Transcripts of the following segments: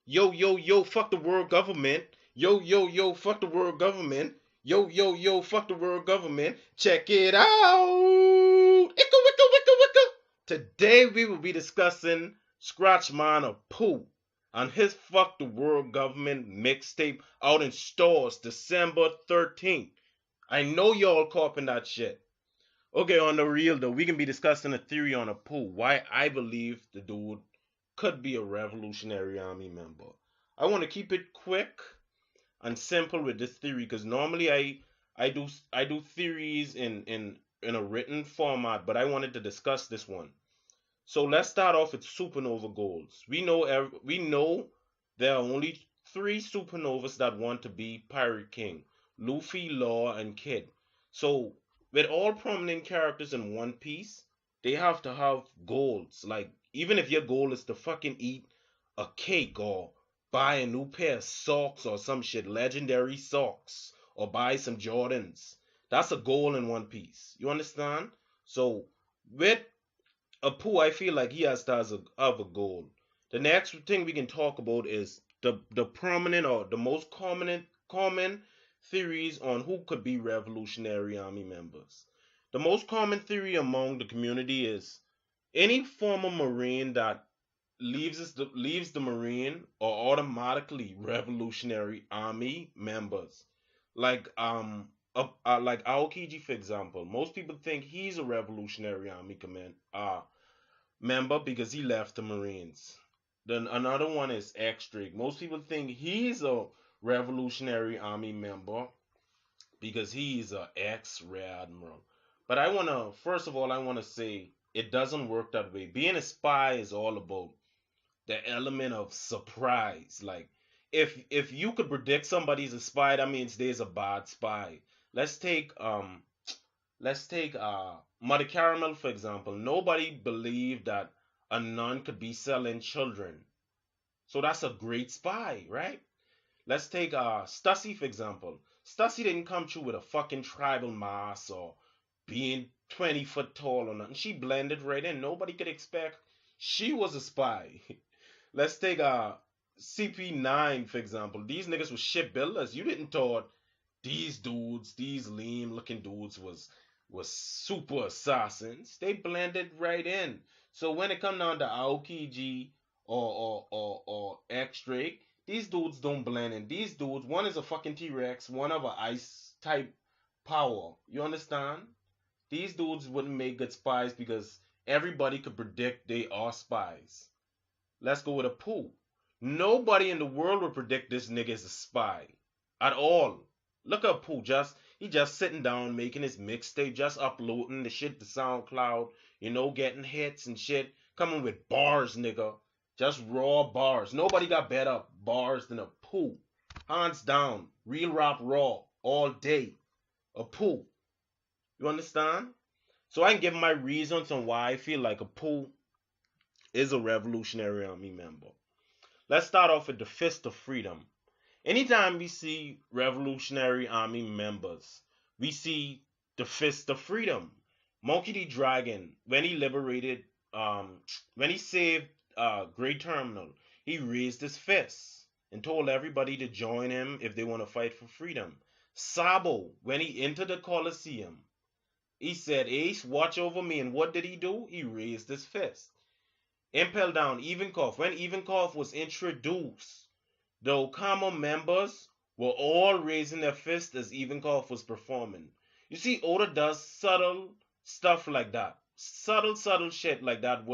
Yo, yo, yo, fuck the world government. Yo, yo, yo, fuck the world government. Yo, yo, yo, fuck the world government. Check it out. Icka, wicka, wicka, wicka. Today we will be discussing Scratchman Apoo on his Fuck the World Government mixtape out in stores December 13th. I know y'all copying that shit. Okay, on the real though, we can be discussing a theory on Apoo. Why I believe the dude could be a Revolutionary Army member. I want to keep it quick and simple with this theory because normally I do theories in a written format, but I wanted to discuss this one. So let's start off with supernova goals. We know there are only three supernovas that want to be Pirate King: Luffy, Law, and Kid. So with all prominent characters in One Piece, they have to have goals. Like even if your goal is to fucking eat a cake or buy a new pair of socks or some shit, legendary socks, or buy some Jordans, that's a goal in One Piece. You understand? So with Apu, I feel like he has to have a goal. The next thing we can talk about is the prominent or the most common theories on who could be Revolutionary Army members. The most common theory among the community is any former Marine that leaves the Marine are automatically Revolutionary Army members. Like like Aokiji for example. Most people think he's a Revolutionary Army member because he left the Marines. Then another one is X Drake. Most people think he's a Revolutionary Army member because he's a ex-Rear Admiral. But first of all, I wanna say it doesn't work that way. Being a spy is all about the element of surprise. Like if you could predict somebody's a spy, that means there's a bad spy. Let's take Mother Caramel for example. Nobody believed that a nun could be selling children. So that's a great spy, right? Let's take Stussy for example. Stussy didn't come through with a fucking tribal mask or being 20 foot tall or nothing. She blended right in. Nobody could expect she was a spy. Let's take CP9 for example. These niggas were shipbuilders. You didn't thought these dudes, these lean looking dudes was super assassins. They blended right in. So when it come down to Aokiji or X Drake, these dudes don't blend in. These dudes, one is a fucking T-Rex, one of a ice type power. You understand? These dudes wouldn't make good spies because everybody could predict they are spies. Let's go with a Pooh. Nobody in the world would predict this nigga is a spy at all. Look at Pooh, he just sitting down making his mixtape, just uploading the shit to SoundCloud, getting hits and shit, coming with bars, nigga. Just raw bars. Nobody got better bars than a Pooh. Hands down. Real rap raw all day. A Pooh. You understand? So I can give my reasons on why I feel like a Pooh is a Revolutionary Army member. Let's start off with the Fist of Freedom. Anytime we see Revolutionary Army members, we see the Fist of Freedom. Monkey D. Dragon, when he liberated, when he saved Great Terminal, he raised his fist and told everybody to join him if they want to fight for freedom. Sabo, when he entered the Colosseum, he said, Ace, watch over me. And what did he do? He raised his fist. Impel down Ivankov. When Ivankov was introduced, the Okama members were all raising their fists as Ivankov was performing. You see, Oda does subtle stuff like that. Subtle shit like that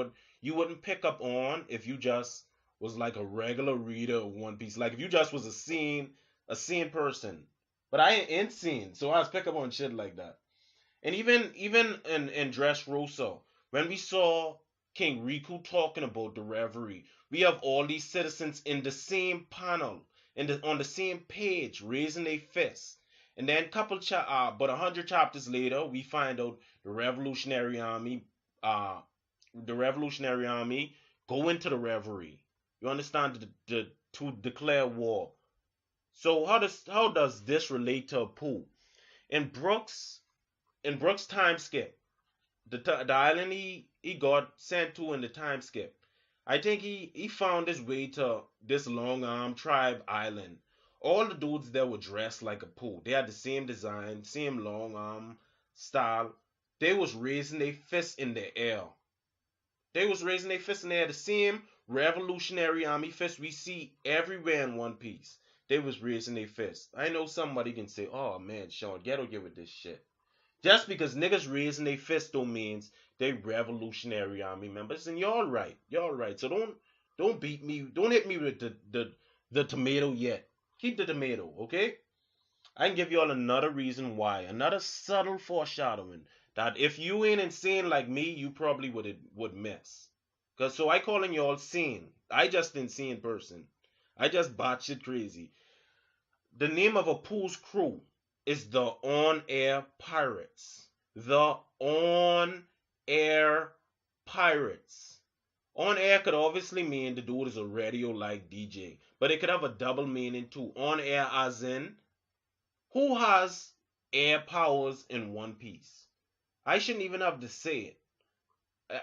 you wouldn't pick up on if you just was like a regular reader of One Piece. Like if you just was a scene person. But I ain't scene, so I was pick up on shit like that. And even in Dressrosa, when we saw King Riku talking about the reverie, we have all these citizens in the same panel, on the same page, raising their fists. And then but 100 chapters later, we find out the Revolutionary Army, go into the reverie. You understand? To declare war. So how does this relate to Apu? In Brooks time skip, the island he got sent to in the time skip. I think he found his way to this long arm tribe island. All the dudes there were dressed like Apoo. They had the same design, same long arm style. They was raising their fists in the air. They was raising their fists in the air. The same Revolutionary Army fist we see everywhere in One Piece. They was raising their fists. I know somebody can say, "Oh man, Sean, get with this shit." Just because niggas raising their fist don't means they Revolutionary Army members, and y'all right, y'all right. So don't beat me, don't hit me with the tomato yet. Keep the tomato, okay? I can give y'all another reason why, another subtle foreshadowing that if you ain't insane like me, you probably would miss. Cause so I calling y'all sane. I just insane person. I just batshit crazy. The name of a pool's crew is the On Air Pirates. The On Air Pirates. On air could obviously mean the dude is a radio like DJ, but it could have a double meaning too. On air as in who has air powers in One Piece? I shouldn't even have to say it.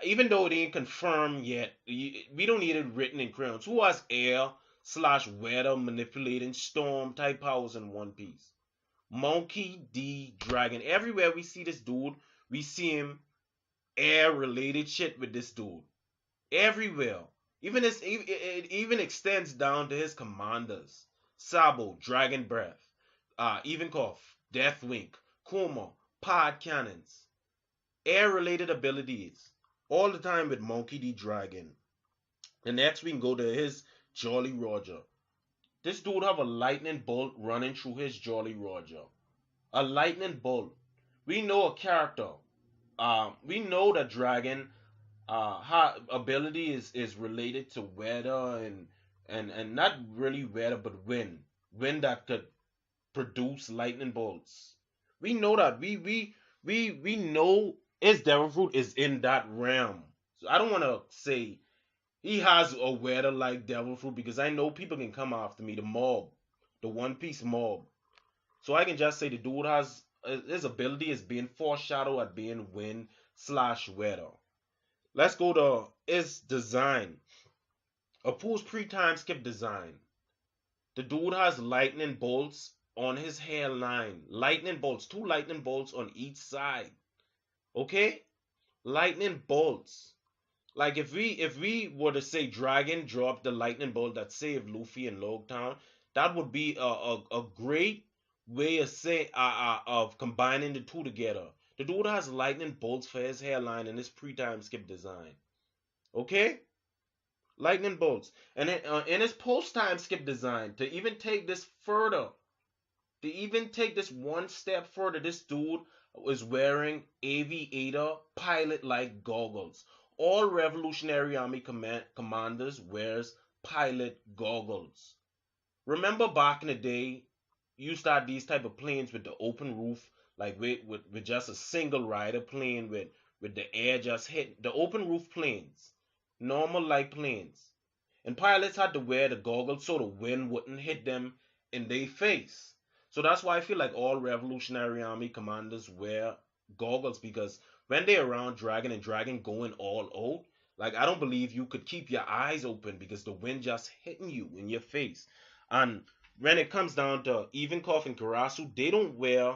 Even though it ain't confirmed yet, we don't need it written in crayons. Who has air slash weather manipulating storm type powers in One Piece? Monkey D. Dragon. Everywhere we see this dude, we see him air related shit with this dude. Everywhere. It even extends down to his commanders. Sabo, Dragon Breath, Ivankov, Deathwing, Kuma, Pod Cannons. Air related abilities. All the time with Monkey D. Dragon. And next we can go to his Jolly Roger. This dude have a lightning bolt running through his Jolly Roger. A lightning bolt. We know a character. We know that Dragon ability is related to weather and not really weather but wind that could produce lightning bolts. We know that we know his devil fruit is in that realm. So I don't want to say he has a weather like devil fruit because I know people can come after me, the mob, the One Piece mob. So I can just say the dude has his ability is being foreshadowed at being wind slash weather. Let's go to his design. Apoo's pre-time skip design. The dude has lightning bolts on his hairline. Lightning bolts. Two lightning bolts on each side. Okay? Lightning bolts. Like if we were to say Dragon dropped the lightning bolt that saved Luffy in Logtown, that would be a great way of combining the two together. The dude has lightning bolts for his hairline and his pre-time skip design. Okay? Lightning bolts. And in his post-time skip design, to even take this further, to even take this one step further, this dude is wearing aviator pilot-like goggles. All Revolutionary Army commanders wears pilot goggles. Remember back in the day, you used to have these type of planes with the open roof, like with just a single rider plane with the air just hit the open roof planes, normal like planes. And pilots had to wear the goggles so the wind wouldn't hit them in their face. So that's why I feel like all Revolutionary Army commanders wear goggles because when they're around Dragon and Dragon going all out, like I don't believe you could keep your eyes open because the wind just hitting you in your face. And when it comes down to Ivankov and Karasu, they don't wear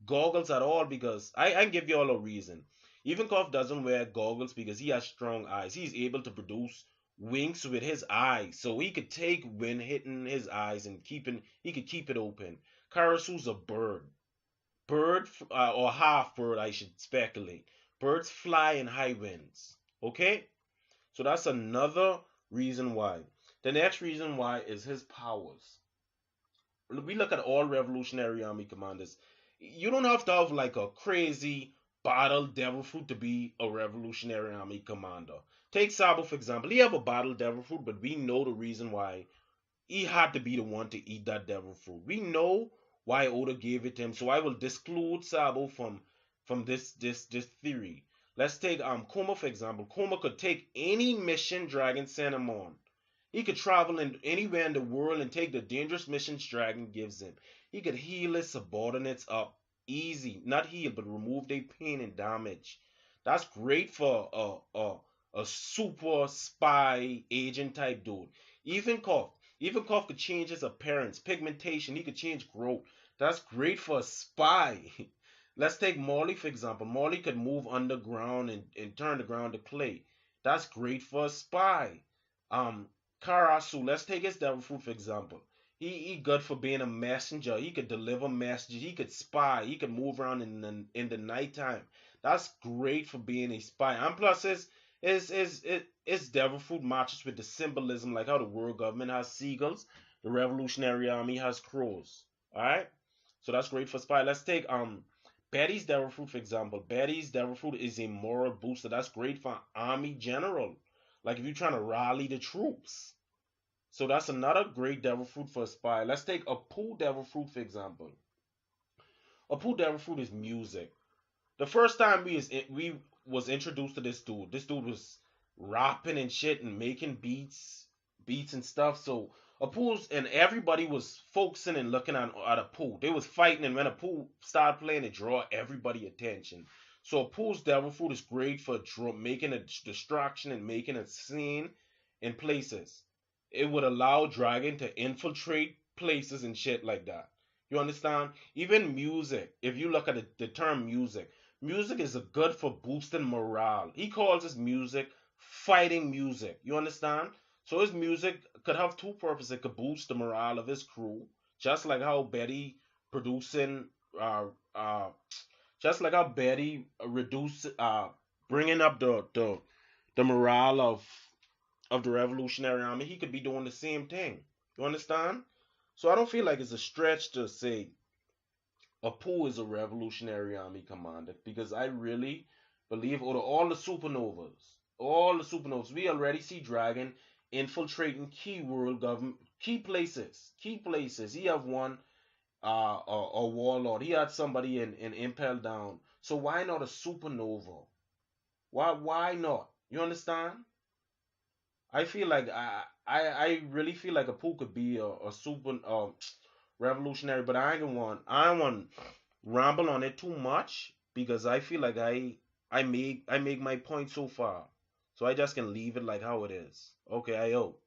goggles at all because I give you all a reason. Ivankov doesn't wear goggles because he has strong eyes. He's able to produce winks with his eyes, so he could take wind hitting his eyes and he could keep it open. Karasu's a bird or half bird, I should speculate. Birds fly in high winds. Okay, so that's another reason why. The next reason why is his powers. We look at all Revolutionary Army commanders. You don't have to have like a crazy battle devil fruit to be a Revolutionary Army commander. Take Sabo for example. He have a battle devil fruit, but we know the reason why he had to be the one to eat that devil fruit. We know why Oda gave it to him, so I will disclude Sabo from this theory. Let's take Kuma for example. Kuma could take any mission Dragon sent him on. He could travel anywhere in the world and take the dangerous missions Dragon gives him. He could heal his subordinates up easy, not heal, but remove their pain and damage. That's great for a super spy agent type dude. Even Koff. Even Koff could change his appearance, pigmentation, he could change growth. That's great for a spy. Let's take Morley for example. Morley could move underground and turn the ground to clay. That's great for a spy. Um Karasu, let's take his devil fruit for example. He good for being a messenger. He could deliver messages. He could spy. He could move around in the nighttime. That's great for being a spy. And plus, his devil fruit matches with the symbolism, like how the world government has seagulls, the Revolutionary Army has crows. All right, so that's great for spy. Let's take Betty's devil fruit for example. Betty's devil fruit is a moral booster. That's great for army general. Like if you're trying to rally the troops. So that's another great devil fruit for a spy. Let's take a Apoo devil fruit for example. A Apoo devil fruit is music. The first time we was introduced to this dude was rapping and shit and making beats and stuff. So Apoo's and everybody was focusing and looking at Apoo. They was fighting, and when Apoo started playing, it draw everybody attention. So Apoo's devil fruit is great for making a distraction and making a scene in places. It would allow dragon to infiltrate places and shit like that. You understand? Even music. If you look at the term music, music is a good for boosting morale. He calls his music fighting music. You understand? So his music could have two purposes. It could boost the morale of his crew, just like how Betty producing, uh, uh, just like how Betty reduce, bringing up the morale of the Revolutionary Army. He could be doing the same thing. You understand? So I don't feel like it's a stretch to say Apoo is a Revolutionary Army commander because I really believe out of all the supernovas, we already see Dragon infiltrating key world government, key places. He have one a warlord. He had somebody in Impel Down. So why not a supernova? Why not? You understand? I feel like I really feel like Apoo could be a super revolutionary, but I don't want ramble on it too much because I feel like I make my point so far, so I just can leave it like how it is. Okay, I hope.